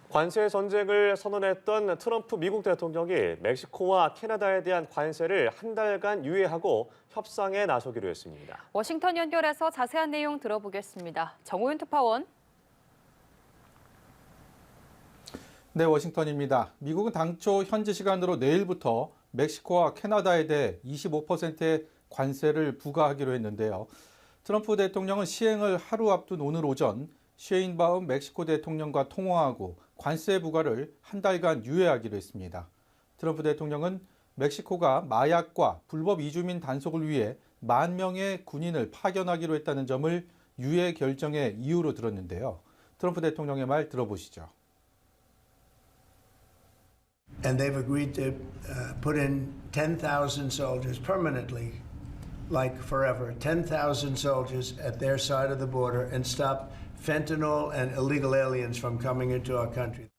관세 전쟁을 선언했던 트럼프 미국 대통령이 멕시코와 캐나다에 대한 관세를 한 달간 유예하고 협상에 나서기로 했습니다. 워싱턴 연결해서 자세한 내용 들어보겠습니다. 정호윤 특파원. 네, 워싱턴입니다. 미국은 당초 현지 시간으로 내일부터 멕시코와 캐나다에 대해 25%의 관세를 부과하기로 했는데요. 트럼프 대통령은 시행을 하루 앞둔 오늘 오전 셰인바움 멕시코 대통령과 통화하고 관세 부과를 한 달간 유예하기로 했습니다. 트럼프 대통령은 멕시코가 마약과 불법 이주민 단속을 위해 10,000명의 군인을 파견하기로 했다는 점을 유예 결정의 이유로 들었는데요. 트럼프 대통령의 말 들어보시죠. And they've agreed to put in 10,000 soldiers permanently, like forever, 10,000 soldiers at their side of the border and stop fentanyl and illegal aliens from coming into our country.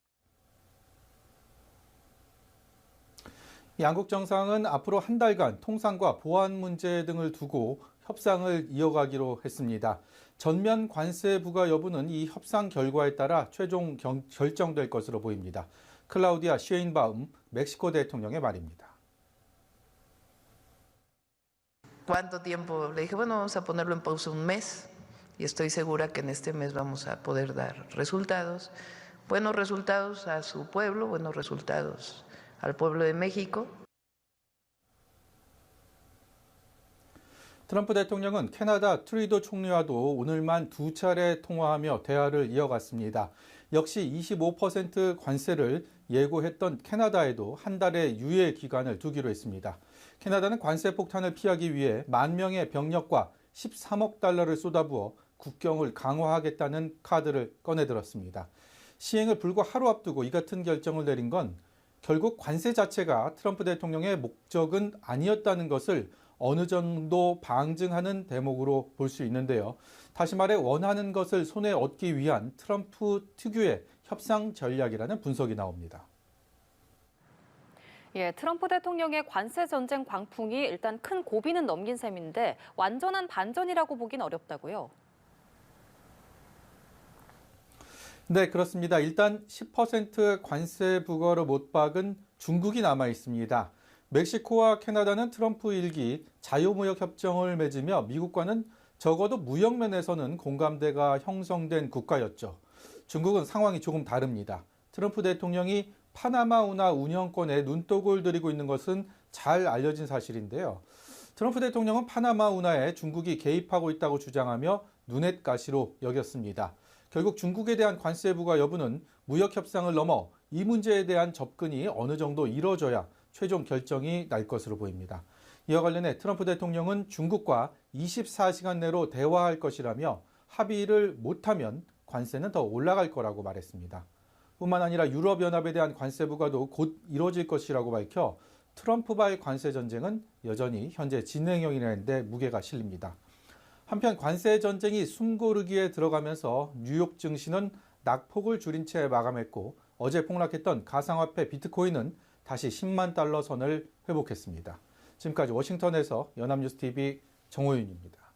양국 정상은 앞으로 한 달간 통상과 보안 문제 등을 두고 협상을 이어가기로 했습니다. 전면 관세 부과 여부는 이 협상 결과에 따라 최종 결정될 것으로 보입니다. 클라우디아 셰인바움 멕시코 대통령의 말입니다. ¿Cuánto tiempo? Le dije, bueno, vamos a ponerlo en pausa un mes y estoy segura que en este mes vamos a poder dar resultados. Buenos resultados a su pueblo, buenos resultados al pueblo de México. 트럼프 대통령은 캐나다 트루도 총리와도 오늘만 2차례 통화하며 대화를 이어갔습니다. 역시 25% 관세를 예고했던 캐나다에도 한 달의 유예 기간을 두기로 했습니다. 캐나다는 관세 폭탄을 피하기 위해 10,000명의 병력과 13억 달러를 쏟아부어 국경을 강화하겠다는 카드를 꺼내들었습니다. 시행을 불과 하루 앞두고 이 같은 결정을 내린 건 결국 관세 자체가 트럼프 대통령의 목적은 아니었다는 것을 어느 정도 방증하는 대목으로 볼 수 있는데요. 다시 말해 원하는 것을 손에 얻기 위한 트럼프 특유의 협상 전략이라는 분석이 나옵니다. 예, 트럼프 대통령의 관세 전쟁 광풍이 일단 큰 고비는 넘긴 셈인데 완전한 반전이라고 보긴 어렵다고요. 네, 그렇습니다. 일단 10% 관세 부과로 못 박은 중국이 남아 있습니다. 멕시코와 캐나다는 트럼프 일기 자유무역 협정을 맺으며 미국과는 적어도 무역 면에서는 공감대가 형성된 국가였죠. 중국은 상황이 조금 다릅니다. 트럼프 대통령이 파나마 운하 운영권에 눈독을 들이고 있는 것은 잘 알려진 사실인데요. 트럼프 대통령은 파나마 운하에 중국이 개입하고 있다고 주장하며 눈엣 가시로 여겼습니다. 결국 중국에 대한 관세 부과 여부는 무역 협상을 넘어 이 문제에 대한 접근이 어느 정도 이뤄져야 최종 결정이 날 것으로 보입니다. 이와 관련해 트럼프 대통령은 중국과 24시간 내로 대화할 것이라며 합의를 못하면 관세는 더 올라갈 거라고 말했습니다. 뿐만 아니라 유럽연합에 대한 관세 부과도 곧 이뤄질 것이라고 밝혀 트럼프발 관세 전쟁은 여전히 현재 진행형이라는 데 무게가 실립니다. 한편 관세 전쟁이 숨고르기에 들어가면서 뉴욕 증시는 낙폭을 줄인 채 마감했고 어제 폭락했던 가상화폐 비트코인은 다시 10만 달러 선을 회복했습니다. 지금까지 워싱턴에서 연합뉴스TV 정호윤입니다.